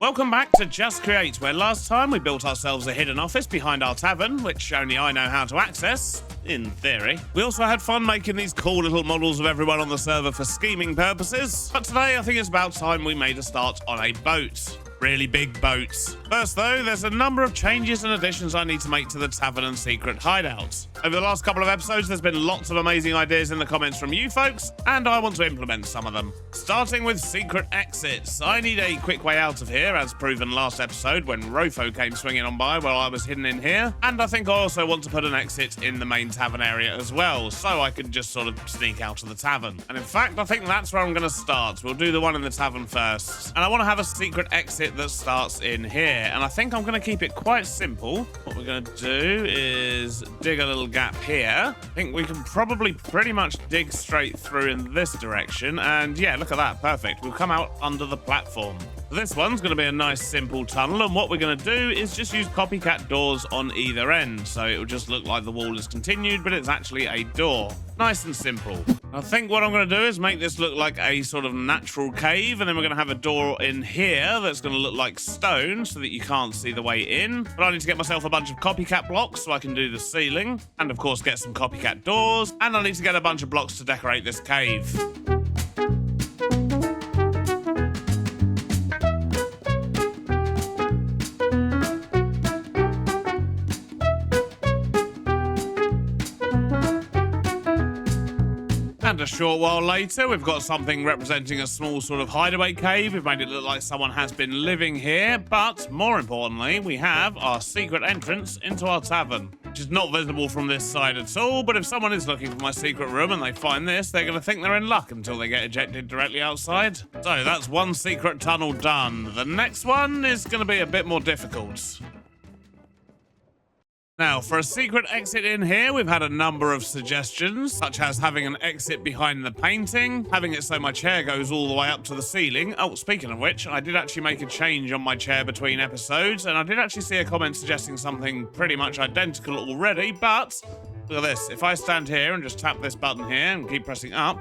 Welcome back to Just Create, where last time we built ourselves a hidden office behind our tavern, which only I know how to access, in theory. We also had fun making these cool little models of everyone on the server for scheming purposes, but today I think it's about time we made a start on a boat. Really big boats. First though, there's a number of changes and additions I need to make to the tavern and secret hideout. Over the last couple of episodes, there's been lots of amazing ideas in the comments from you folks, and I want to implement some of them. Starting with secret exits. I need a quick way out of here, as proven last episode when Rofo came swinging on by while I was hidden in here, and I think I also want to put an exit in the main tavern area as well, so I can just sort of sneak out of the tavern. And in fact, I think that's where I'm going to start. We'll do the one in the tavern first, and I want to have a secret exit that starts in here, and I think I'm going to keep it quite simple. What we're going to do is dig a little gap here. I think we can probably pretty much dig straight through in this direction, and yeah, look at that, perfect. We'll come out under the platform. This one's going to be a nice simple tunnel, and what we're going to do is just use copycat doors on either end, so it will just look like the wall is continued, but it's actually a door. Nice and simple. I think what I'm going to do is make this look like a sort of natural cave, and then we're going to have a door in here that's going to look like stone so that you can't see the way in. But I need to get myself a bunch of copycat blocks so I can do the ceiling, and of course get some copycat doors, and I need to get a bunch of blocks to decorate this cave. And a short while later, we've got something representing a small sort of hideaway cave. We've made it look like someone has been living here, but more importantly, we have our secret entrance into our tavern, which is not visible from this side at all, but if someone is looking for my secret room and they find this, they're going to think they're in luck until they get ejected directly outside. So that's one secret tunnel done. The next one is going to be a bit more difficult. Now, for a secret exit in here, we've had a number of suggestions, such as having an exit behind the painting, having it so my chair goes all the way up to the ceiling. Oh, speaking of which, I did actually make a change on my chair between episodes, and I did actually see a comment suggesting something pretty much identical already, but look at this. If I stand here and just tap this button here and keep pressing up,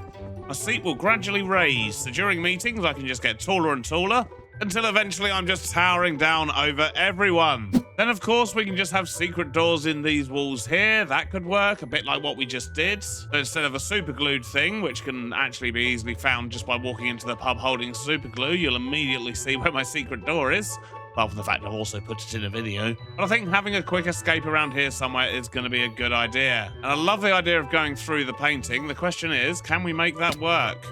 my seat will gradually raise, so during meetings I can just get taller and taller, until eventually I'm just towering down over everyone. Then, of course, we can just have secret doors in these walls here. That could work, a bit like what we just did. So instead of a super glued thing, which can actually be easily found just by walking into the pub holding super glue, you'll immediately see where my secret door is. Apart from the fact I've also put it in a video. But I think having a quick escape around here somewhere is going to be a good idea. And I love the idea of going through the painting. The question is, can we make that work?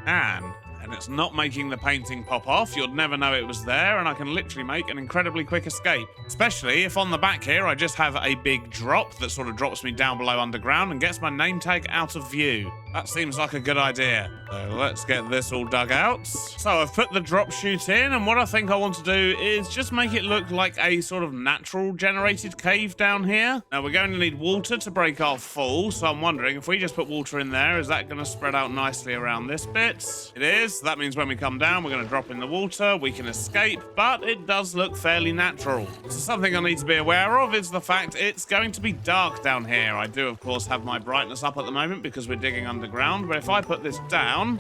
And it's not making the painting pop off. You'd never know it was there, and I can literally make an incredibly quick escape. Especially if on the back here I just have a big drop that sort of drops me down below underground and gets my name tag out of view. That seems like a good idea. So let's get this all dug out. So I've put the drop chute in, and what I think I want to do is just make it look like a sort of natural generated cave down here. Now we're going to need water to break our fall, so I'm wondering if we just put water in there, is that going to spread out nicely around this bit? It is. That means when we come down, we're going to drop in the water, we can escape, but it does look fairly natural. So something I need to be aware of is the fact it's going to be dark down here. I do, of course, have my brightness up at the moment because we're digging underground, but if I put this down,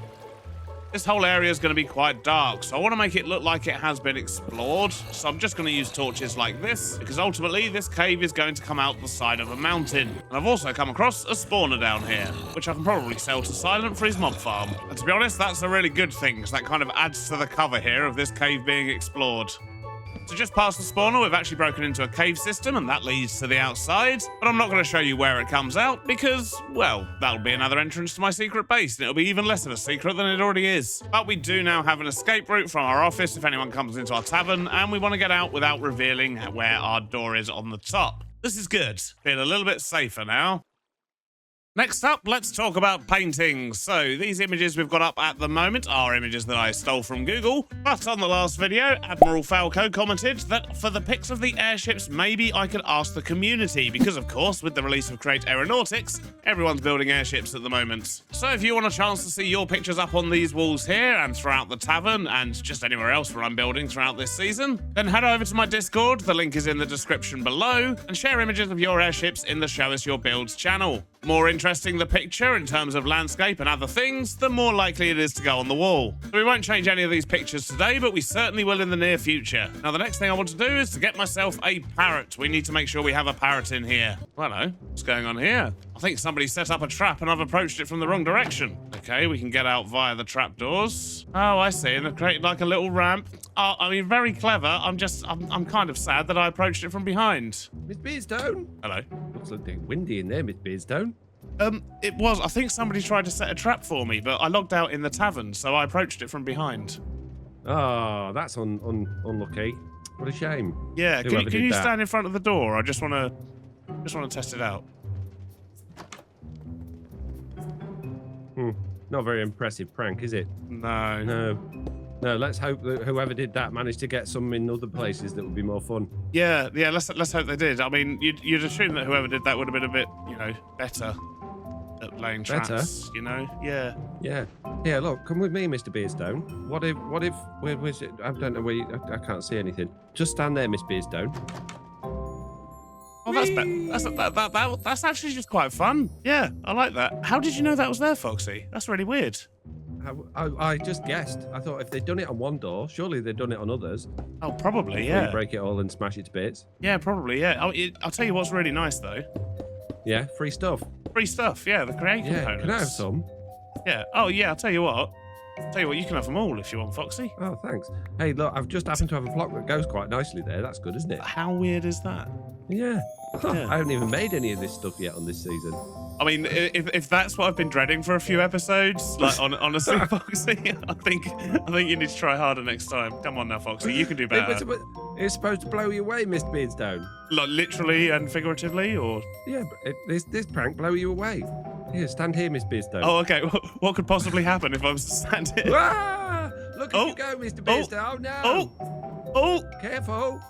this whole area is going to be quite dark, so I want to make it look like it has been explored. So I'm just going to use torches like this, because ultimately this cave is going to come out the side of a mountain. And I've also come across a spawner down here, which I can probably sell to Silent for his mob farm. And to be honest, that's a really good thing, because that kind of adds to the cover here of this cave being explored. So just past the spawner, we've actually broken into a cave system, and that leads to the outside. But I'm not going to show you where it comes out because, well, that'll be another entrance to my secret base, and it'll be even less of a secret than it already is. But we do now have an escape route from our office if anyone comes into our tavern, and we want to get out without revealing where our door is on the top. This is good. Feel a little bit safer now. Next up, let's talk about paintings. So these images we've got up at the moment are images that I stole from Google, but on the last video, Admiral Falco commented that for the pics of the airships, maybe I could ask the community, because of course, with the release of Create Aeronautics, everyone's building airships at the moment. So if you want a chance to see your pictures up on these walls here and throughout the tavern and just anywhere else where I'm building throughout this season, then head over to my Discord, the link is in the description below, and share images of your airships in the Show Us Your Builds channel. more interesting the picture in terms of landscape and other things, the more likely it is to go on the wall. So we won't change any of these pictures today, but we certainly will in the near future. Now, the next thing I want to do is to get myself a parrot. We need to make sure we have a parrot in here. Well, hello. What's going on here? I think somebody set up a trap and I've approached it from the wrong direction. Okay, we can get out via the trapdoors. Oh, I see. And they've created like a little ramp. Oh, I mean, very clever. I'm kind of sad that I approached it from behind. Miss Beardstone? Hello. Looks like it's windy in there, Miss Beardstone. It was. I think somebody tried to set a trap for me, but I logged out in the tavern, so I approached it from behind. Oh, that's unlucky. What a shame. Yeah, can you stand in front of the door? I just want to test it out. Not a very impressive prank, is it? No. No, let's hope that whoever did that managed to get some in other places that would be more fun. Yeah, let's hope they did. I mean, you'd assume that whoever did that would have been a bit, better at laying traps, Better? Yeah. Yeah, look, come with me, Mr. Beardstone. What if, where's it? I don't know where I can't see anything. Just stand there, Miss Beardstone. Oh, that's actually just quite fun. Yeah, I like that. How did you know that was there, Foxy? That's really weird. I just guessed. I thought if they'd done it on one door, surely they'd done it on others. Oh, probably, Before yeah. you break it all and smash it to bits. Yeah, probably, yeah. I'll tell you what's really nice, though. Yeah, free stuff. Free stuff, yeah, the create components. Can I have some? Yeah. Oh, yeah, I'll tell you what, you can have them all if you want, Foxy. Oh, thanks. Hey, look, I've just happened to have a block that goes quite nicely there. That's good, isn't it? How weird is that? Yeah. Yeah. I haven't even made any of this stuff yet on this season. I mean, if that's what I've been dreading for a few episodes, like honestly, Foxy, I think you need to try harder next time. Come on now, Foxy, you can do better. It's supposed to blow you away, Mr. Beardstone. Like literally and figuratively, or? Yeah, but this prank blow you away. Here, stand here, Miss Beardstone. Oh, okay. What could possibly happen if I was to stand here? Ah! Look at you go, Mr. Beardstone. Oh, no. Oh! Careful.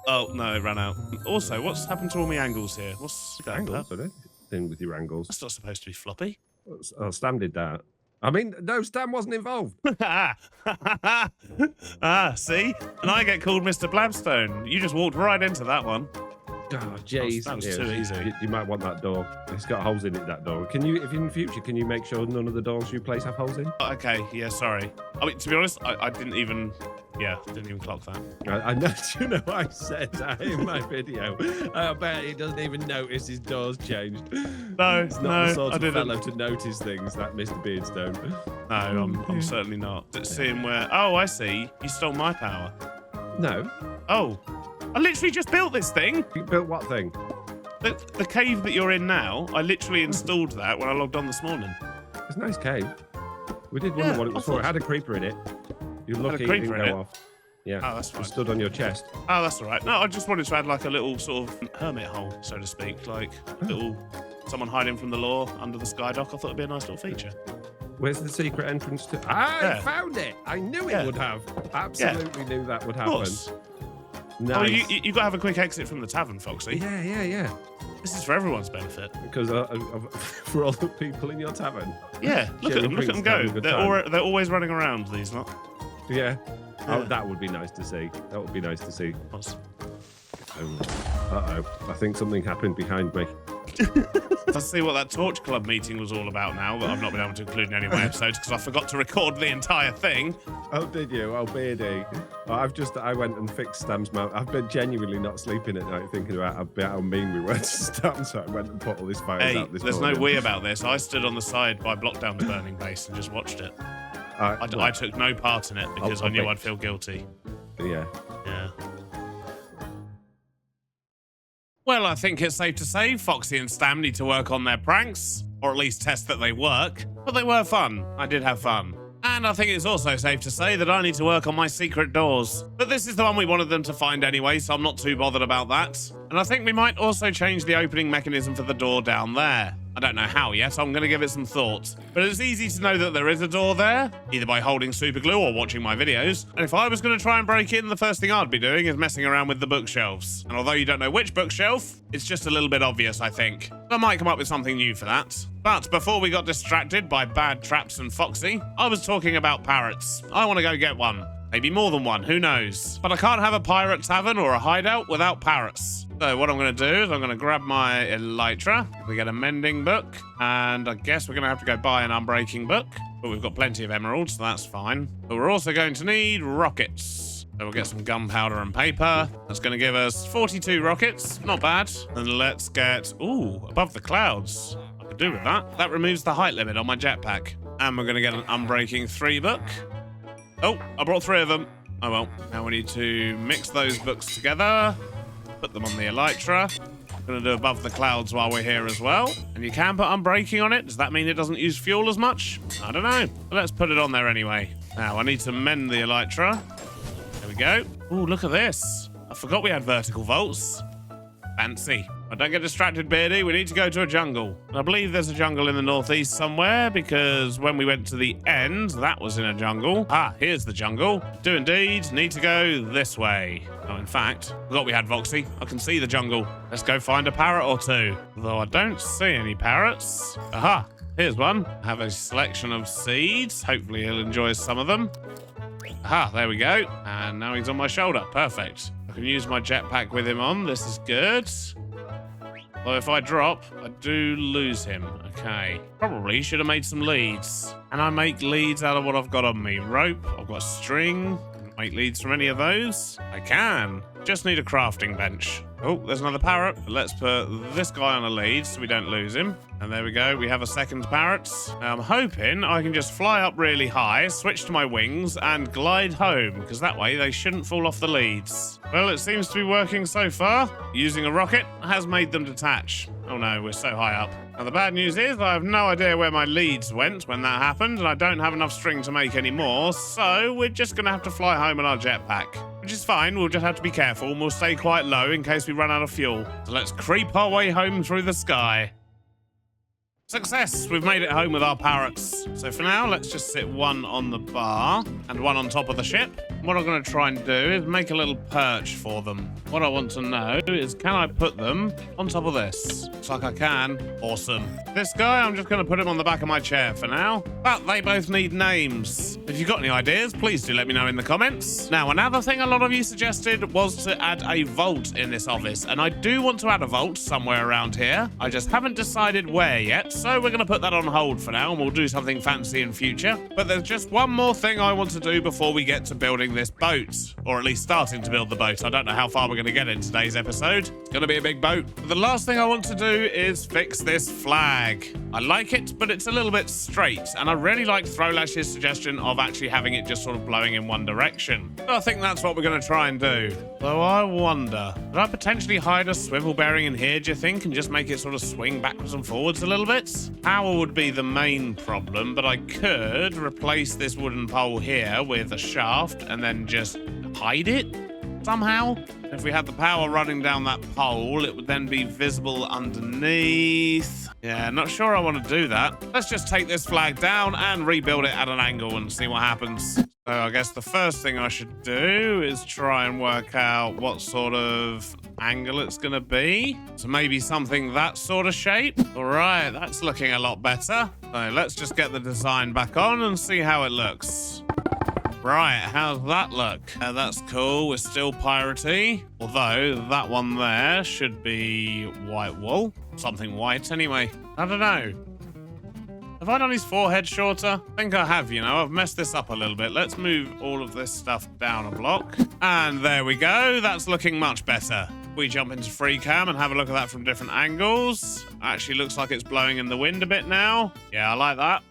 Oh, no, it ran out. Also, what's happened to all my angles here? What's that? Angles, I don't think with your angles. That's not supposed to be floppy. Oh, Stan did that. I mean, no, Stan wasn't involved. See? And I get called Mr. Blabstone. You just walked right into that one. Oh, jeez. That was too easy. You might want that door. It's got holes in it, that door. Can you, if in the future, can you make sure none of the doors you place have holes in? Okay, yeah, sorry. I mean, to be honest, I didn't even clock that. I know, you know, I said that in my video. I bet he doesn't even notice his door's changed. No, It's not the sort I of didn't. fellow to notice things, that Mr. Beardstone. No, I'm certainly not. Let's see him where... Oh, I see. You stole my power. No. Oh. I literally just built this thing. You built what thing? The cave that you're in now, I literally installed that when I logged on this morning. It's a nice cave. We did wonder what it was for. It had a creeper in it. You're lucky it didn't go off. Yeah. Oh, that's right. It stood on your chest. Oh, that's all right. No, I just wanted to add like a little sort of hermit hole, so to speak. Like little someone hiding from the law under the skydock. I thought it'd be a nice little feature. Where's the secret entrance to... I found it! I knew it would have. Absolutely knew that would happen. Of course. Nice. Oh, you've got to have a quick exit from the tavern, Foxy. Yeah. This is for everyone's benefit. Because for all the people in your tavern. Yeah, look at them go. They're always running around, these lot. Yeah. Oh, that would be nice to see. That would be nice to see. Uh-oh. I think something happened behind me. I see what that Torch Club meeting was all about now, but I've not been able to include in any of my episodes because I forgot to record the entire thing. Oh, did you? Oh, Beardy. Oh, I went and fixed Stam's mount. I've been genuinely not sleeping at night thinking about how mean we were to Stam, so I went and put all this fires out this there's morning. no we about this. I stood on the side by Blockdown's burning base and just watched it. I took no part in it because I knew I'd feel guilty. Yeah. Yeah. Well, I think it's safe to say Foxy and Stam need to work on their pranks, or at least test that they work. But they were fun. I did have fun. And I think it's also safe to say that I need to work on my secret doors. But this is the one we wanted them to find anyway, so I'm not too bothered about that. And I think we might also change the opening mechanism for the door down there. I don't know how yet, I'm going to give it some thought. But it's easy to know that there is a door there, either by holding super glue or watching my videos. And if I was going to try and break in, the first thing I'd be doing is messing around with the bookshelves. And although you don't know which bookshelf, it's just a little bit obvious, I think. I might come up with something new for that. But before we got distracted by bad traps and Foxy, I was talking about parrots. I want to go get one. Maybe more than one, who knows? But I can't have a pirate tavern or a hideout without parrots. So what I'm going to do is I'm going to grab my elytra. We get a mending book. And I guess we're going to have to go buy an unbreaking book. But we've got plenty of emeralds, so that's fine. But we're also going to need rockets. So we'll get some gunpowder and paper. That's going to give us 42 rockets. Not bad. And let's get... Ooh, above the clouds. I could do with that. That removes the height limit on my jetpack. And we're going to get an unbreaking 3 book. Oh, I brought 3 of them. Oh well. Now we need to mix those books together. Put them on the elytra. Gonna do above the clouds while we're here as well. And you can put unbreaking on it. Does that mean it doesn't use fuel as much? I don't know. But let's put it on there anyway. Now I need to mend the elytra. There we go. Ooh, look at this. I forgot we had vertical vaults. Fancy. But don't get distracted, Beardy. We need to go to a jungle. And I believe there's a jungle in the northeast somewhere, because when we went to the end, that was in a jungle. Ah, here's the jungle. Do indeed need to go this way. Oh, in fact, I forgot we had Voxy. I can see the jungle. Let's go find a parrot or 2. Though I don't see any parrots. Aha, here's one. I have a selection of seeds. Hopefully he'll enjoy some of them. Aha, there we go. And now he's on my shoulder. Perfect. I can use my jetpack with him on. This is good. Well, if I drop, I do lose him. Okay. Probably should have made some leads. Can I make leads out of what I've got on me? Rope. I've got string. Can't make leads from any of those. I can. Just need a crafting bench. Oh, there's another parrot. Let's put this guy on a lead so we don't lose him. And there we go. We have a second parrot. Now, I'm hoping I can just fly up really high, switch to my wings, and glide home, because that way they shouldn't fall off the leads. Well, it seems to be working so far. Using a rocket has made them detach. Oh no, we're so high up. Now, the bad news is I have no idea where my leads went when that happened, and I don't have enough string to make any more, so we're just going to have to fly home in our jetpack. Which is fine, we'll just have to be careful, and we'll stay quite low in case we run out of fuel. So let's creep our way home through the sky. Success! We've made it home with our parrots. So for now, let's just sit one on the bar and one on top of the ship. What I'm going to try and do is make a little perch for them. What I want to know is, can I put them on top of this? Looks like I can. Awesome. This guy, I'm just going to put him on the back of my chair for now. But they both need names. If you've got any ideas, please do let me know in the comments. Now, another thing a lot of you suggested was to add a vault in this office. And I do want to add a vault somewhere around here. I just haven't decided where yet. So we're going to put that on hold for now, and we'll do something fancy in future. But there's just one more thing I want to do before we get to building this boat. Or at least starting to build the boat. I don't know how far we're going to get in today's episode. It's going to be a big boat. But the last thing I want to do is fix this flag. I like it, but it's a little bit straight. And I really like Throwlash's suggestion of actually having it just sort of blowing in one direction. So I think that's what we're going to try and do. Though I wonder, could I potentially hide a swivel bearing in here, do you think, and just make it sort of swing backwards and forwards a little bit? Power would be the main problem, but I could replace this wooden pole here with a shaft and then just hide it somehow. If we had the power running down that pole, it would then be visible underneath. Yeah, not sure I want to do that. Let's just take this flag down and rebuild it at an angle and see what happens. So I guess the first thing I should do is try and work out what sort of angle it's going to be. So maybe something that sort of shape. All right, that's looking a lot better. So let's just get the design back on and see how it looks. Right, how's that look? That's cool. We're still piratey. Although that one there should be white wool. Something white anyway. I don't know. Have I done his forehead shorter? I think I have, you know. I've messed this up a little bit. Let's move all of this stuff down a block. And there we go. That's looking much better. We jump into free cam and have a look at that from different angles. Actually looks like it's blowing in the wind a bit now. Yeah, I like that.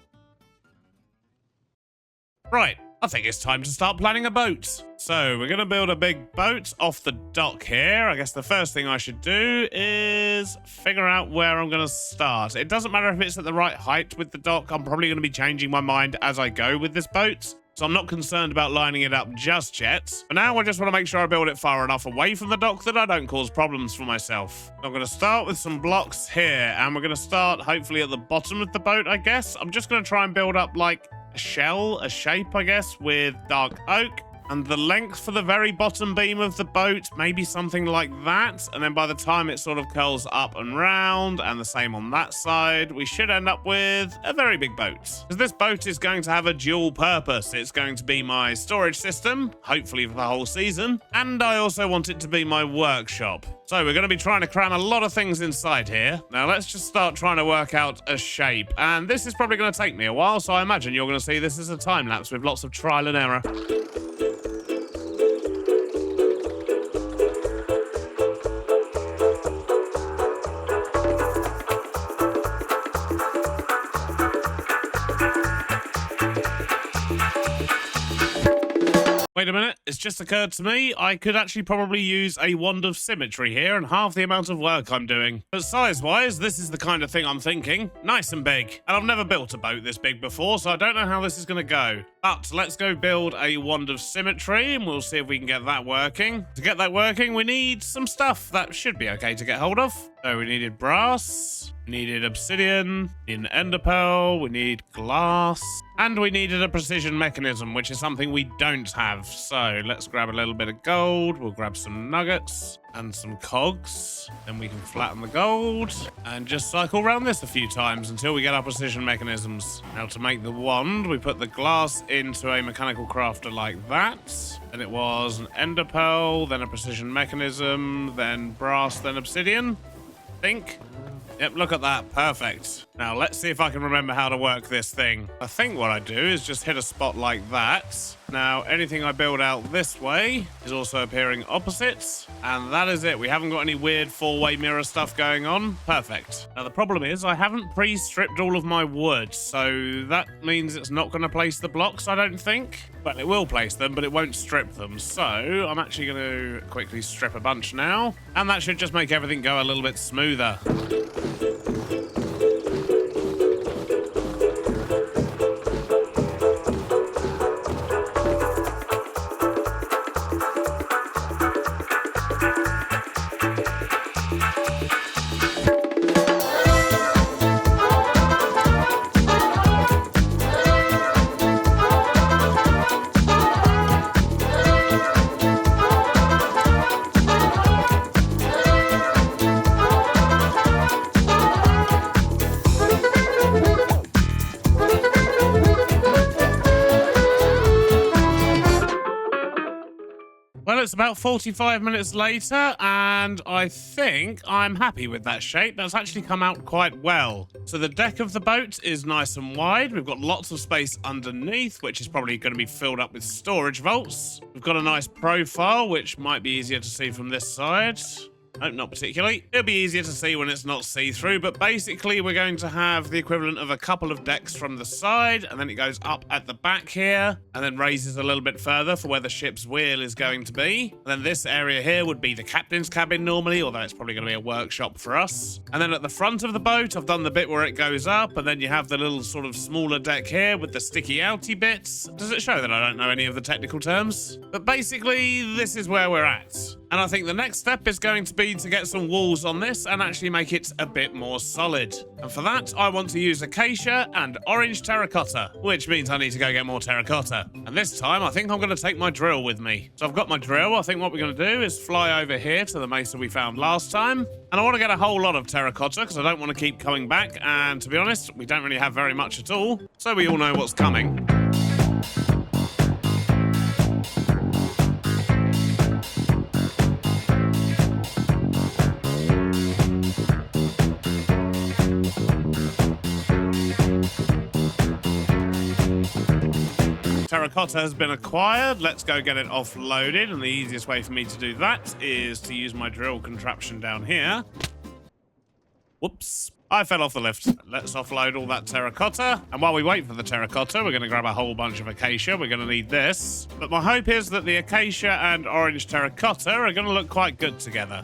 Right. I think it's time to start planning a boat. So we're going to build a big boat off the dock here. I guess the first thing I should do is figure out where I'm going to start. It doesn't matter if it's at the right height with the dock. I'm probably going to be changing my mind as I go with this boat. So I'm not concerned about lining it up just yet. For now, I just want to make sure I build it far enough away from the dock that I don't cause problems for myself. I'm going to start with some blocks here. And we're going to start hopefully at the bottom of the boat, I guess. I'm just going to try and build up like a shell, a shape, I guess, with dark oak. And the length for the very bottom beam of the boat, maybe something like that. And then by the time it sort of curls up and round, and the same on that side, we should end up with a very big boat. Because this boat is going to have a dual purpose. It's going to be my storage system, hopefully for the whole season. And I also want it to be my workshop. So we're going to be trying to cram a lot of things inside here. Now let's just start trying to work out a shape. And this is probably going to take me a while, so I imagine you're going to see this as a time lapse with lots of trial and error. Wait a minute, it's just occurred to me, I could actually probably use a wand of symmetry here and half the amount of work I'm doing. But size-wise, this is the kind of thing I'm thinking. Nice and big. And I've never built a boat this big before, so I don't know how this is going to go. But let's go build a wand of symmetry and we'll see if we can get that working. To get that working, we need some stuff that should be okay to get hold of. So we needed brass, we needed obsidian, we need an ender pearl, we need glass, and we needed a precision mechanism, which is something we don't have. So let's grab a little bit of gold, we'll grab some nuggets and some cogs, then we can flatten the gold and just cycle around this a few times until we get our precision mechanisms. Now to make the wand, we put the glass into a mechanical crafter like that. Then it was an ender pearl, then a precision mechanism, then brass, then obsidian. Think. Yep, look at that. Perfect. Now, let's see if I can remember how to work this thing. I think what I do is just hit a spot like that. Now, anything I build out this way is also appearing opposite. And that is it. We haven't got any weird four-way mirror stuff going on. Perfect. Now, the problem is I haven't pre-stripped all of my wood. So that means it's not going to place the blocks, I don't think. Well, it will place them, but it won't strip them. So I'm actually going to quickly strip a bunch now. And that should just make everything go a little bit smoother. Well, it's about 45 minutes later, and I think I'm happy with that shape. That's actually come out quite well. So the deck of the boat is nice and wide. We've got lots of space underneath, which is probably going to be filled up with storage vaults. We've got a nice profile, which might be easier to see from this side. Nope, not particularly. It'll be easier to see when it's not see-through, but basically we're going to have the equivalent of a couple of decks from the side, and then it goes up at the back here, and then raises a little bit further for where the ship's wheel is going to be. And then this area here would be the captain's cabin normally, although it's probably going to be a workshop for us. And then at the front of the boat, I've done the bit where it goes up, and then you have the little sort of smaller deck here with the sticky outy bits. Does it show that I don't know any of the technical terms? But basically, this is where we're at. And I think the next step is going to be to get some walls on this and actually make it a bit more solid. And for that, I want to use acacia and orange terracotta, which means I need to go get more terracotta. And this time, I think I'm going to take my drill with me. So I've got my drill. I think what we're going to do is fly over here to the mesa we found last time. And I want to get a whole lot of terracotta because I don't want to keep coming back. And to be honest, we don't really have very much at all. So we all know what's coming. Terracotta has been acquired. Let's go get it offloaded, and the easiest way for me to do that is to use my drill contraption down here. Whoops. I fell off the lift. Let's offload all that terracotta. And while we wait for the terracotta, we're going to grab a whole bunch of acacia. We're going to need this. But my hope is that the acacia and orange terracotta are going to look quite good together.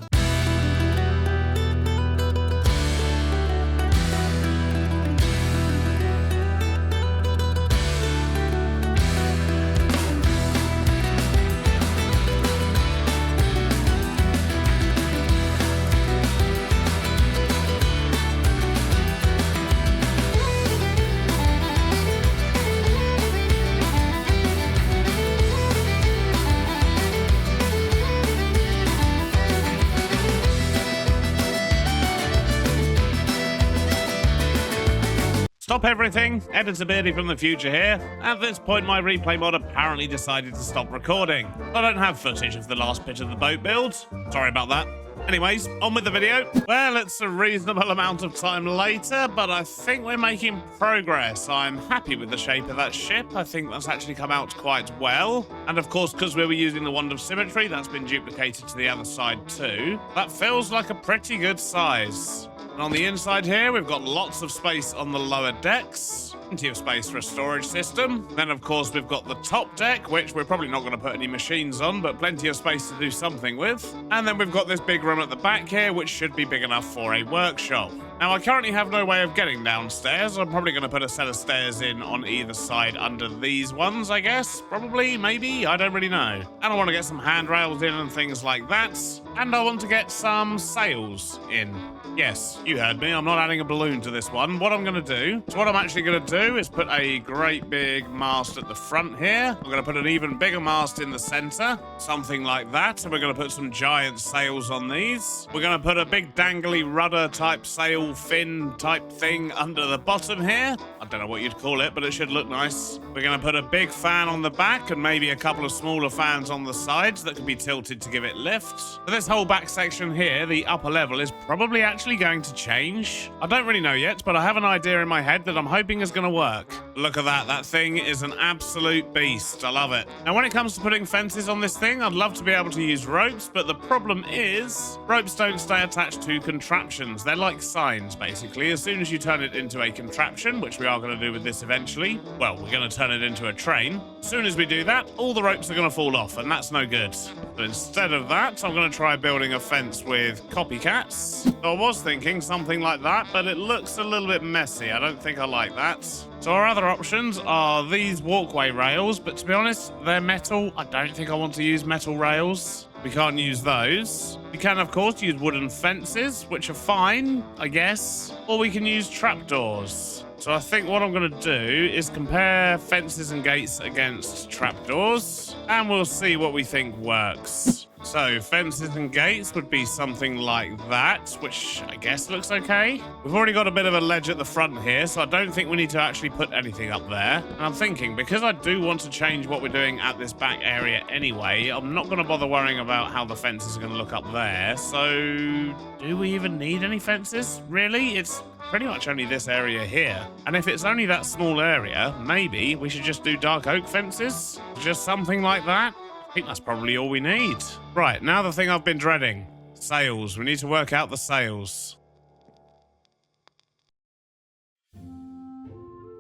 Stop everything. Editor Beardy from the future here. At this point, my replay mod apparently decided to stop recording. I don't have footage of the last bit of the boat build. Sorry about that. Anyways, on with the video. Well, it's a reasonable amount of time later, but I think we're making progress. I'm happy with the shape of that ship. I think that's actually come out quite well. And of course, because we were using the Wand of Symmetry, that's been duplicated to the other side too. That feels like a pretty good size. And on the inside here, we've got lots of space on the lower decks. Plenty of space for a storage system. Then, of course, we've got the top deck, which we're probably not going to put any machines on, but plenty of space to do something with. And then we've got this big room at the back here, which should be big enough for a workshop. Now, I currently have no way of getting downstairs. I'm probably going to put a set of stairs in on either side under these ones, I guess. Probably, maybe, I don't really know. And I want to get some handrails in and things like that. And I want to get some sails in. Yes, you heard me. I'm not adding a balloon to this one. What I'm going to do, so what I'm actually going to do is put a great big mast at the front here. I'm going to put an even bigger mast in the center, something like that. And we're going to put some giant sails on these. We're going to put a big dangly rudder type sail fin type thing under the bottom here. I don't know what you'd call it, but it should look nice. We're going to put a big fan on the back and maybe a couple of smaller fans on the sides that can be tilted to give it lift. So this whole back section here, the upper level, is probably actually going to change. I don't really know yet, but I have an idea in my head that I'm hoping is going to work. Look at that. That thing is an absolute beast. I love it. Now, when it comes to putting fences on this thing, I'd love to be able to use ropes, but the problem is ropes don't stay attached to contraptions. They're like signs, basically. As soon as you turn it into a contraption, which we are going to do with this eventually, well, we're going to turn it into a train. As soon as we do that, all the ropes are going to fall off, and that's no good. But instead of that, I'm going to try building a fence with copycats. So I was thinking something like that, but it looks a little bit messy. I don't think I like that. So our other options are these walkway rails, but to be honest, they're metal. I don't think I want to use metal rails. We can't use those. We can, of course, use wooden fences, which are fine, I guess. Or we can use trapdoors. So I think what I'm going to do is compare fences and gates against trapdoors, and we'll see what we think works. So fences and gates would be something like that, which I guess looks okay. We've already got a bit of a ledge at the front here, so I don't think we need to actually put anything up there. And I'm thinking, because I do want to change what we're doing at this back area anyway, I'm not going to bother worrying about how the fences are going to look up there. So do we even need any fences? Really? It's pretty much only this area here. And if it's only that small area, maybe we should just do dark oak fences? Just something like that? I think that's probably all we need. Right, now the thing I've been dreading. Sails. We need to work out the sails.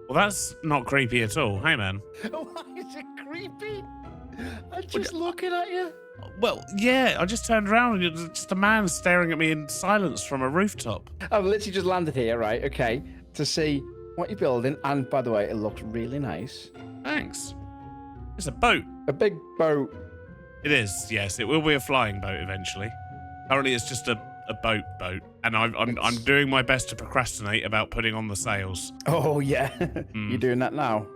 Well, that's not creepy at all. Hey, man. Why is it creepy? I'm just looking at you. Well, yeah, I just turned around and it was just a man staring at me in silence from a rooftop. I've literally just landed here, right, okay, to see what you're building. And by the way, it looks really nice. Thanks. It's a boat. A big boat. It is, yes. It will be a flying boat eventually. Currently, it's just a boat. And I'm doing my best to procrastinate about putting on the sails. Oh, yeah. You're doing that now?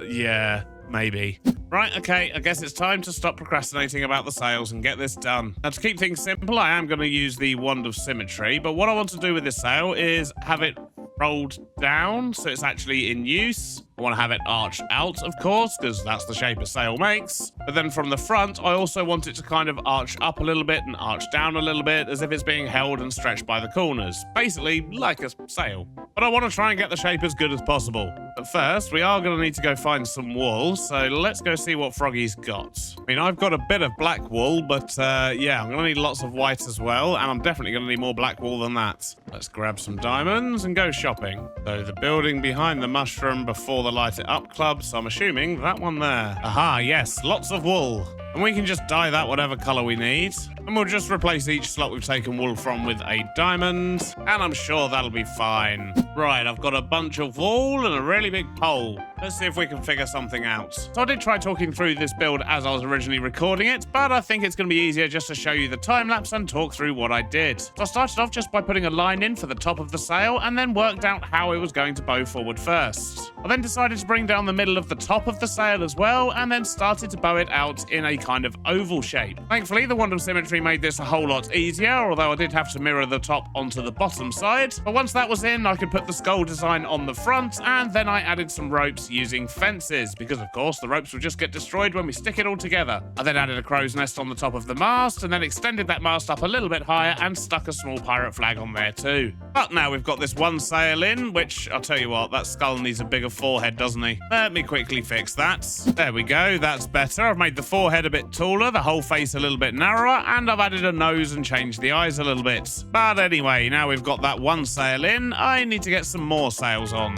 Yeah, maybe. Right, okay, I guess it's time to stop procrastinating about the sails and get this done. Now, to keep things simple, I am going to use the Wand of Symmetry, but what I want to do with this sail is have it rolled down so it's actually in use. I want to have it arched out, of course, because that's the shape a sail makes. But then from the front, I also want it to kind of arch up a little bit and arch down a little bit, as if it's being held and stretched by the corners. Basically, like a sail. But I want to try and get the shape as good as possible. But first, we are going to need to go find some wool, so let's go see what Froggy's got. I mean, I've got a bit of black wool, but yeah, I'm going to need lots of white as well, and I'm definitely going to need more black wool than that. Let's grab some diamonds and go shopping. So the building behind the mushroom before the Light It Up Club, so I'm assuming that one there. Aha, yes, lots of wool. And we can just dye that whatever color we need. And we'll just replace each slot we've taken wool from with a diamond. And I'm sure that'll be fine. Right, I've got a bunch of wool and a really big pole. Let's see if we can figure something out. So I did try talking through this build as I was originally recording it, but I think it's going to be easier just to show you the time lapse and talk through what I did. So I started off just by putting a line in for the top of the sail and then worked out how it was going to bow forward first. I then decided to bring down the middle of the top of the sail as well, and then started to bow it out in a kind of oval shape. Thankfully, the Wand of Symmetry made this a whole lot easier, although I did have to mirror the top onto the bottom side. But once that was in, I could put put the skull design on the front, and then I added some ropes using fences, because of course the ropes will just get destroyed when we stick it all together. I then added a crow's nest on the top of the mast, and then extended that mast up a little bit higher and stuck a small pirate flag on there too. But now we've got this one sail in, which I'll tell you what, that skull needs a bigger forehead, doesn't he? Let me quickly fix that. There we go, that's better. I've made the forehead a bit taller, the whole face a little bit narrower, and I've added a nose and changed the eyes a little bit. But anyway, now we've got that one sail in, I need to get some more sails on.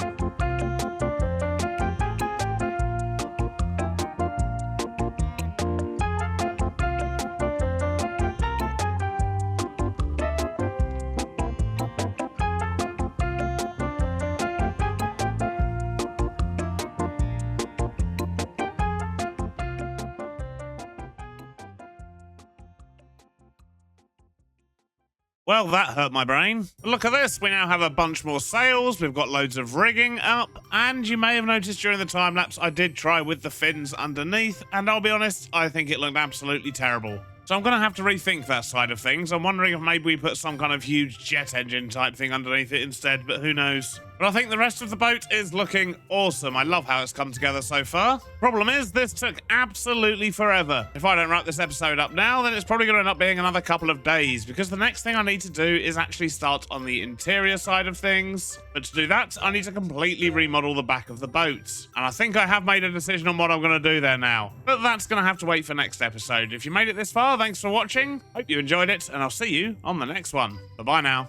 Well, that hurt my brain. Look at this, we now have a bunch more sails, we've got loads of rigging up, and you may have noticed during the time lapse I did try with the fins underneath, and I'll be honest, I think it looked absolutely terrible. So I'm going to have to rethink that side of things. I'm wondering if maybe we put some kind of huge jet engine type thing underneath it instead, but who knows. But I think the rest of the boat is looking awesome. I love how it's come together so far. Problem is, this took absolutely forever. If I don't wrap this episode up now, then it's probably going to end up being another couple of days, because the next thing I need to do is actually start on the interior side of things. But to do that, I need to completely remodel the back of the boat. And I think I have made a decision on what I'm going to do there now. But that's going to have to wait for next episode. If you made it this far, thanks for watching. Hope you enjoyed it, and I'll see you on the next one. Bye-bye now.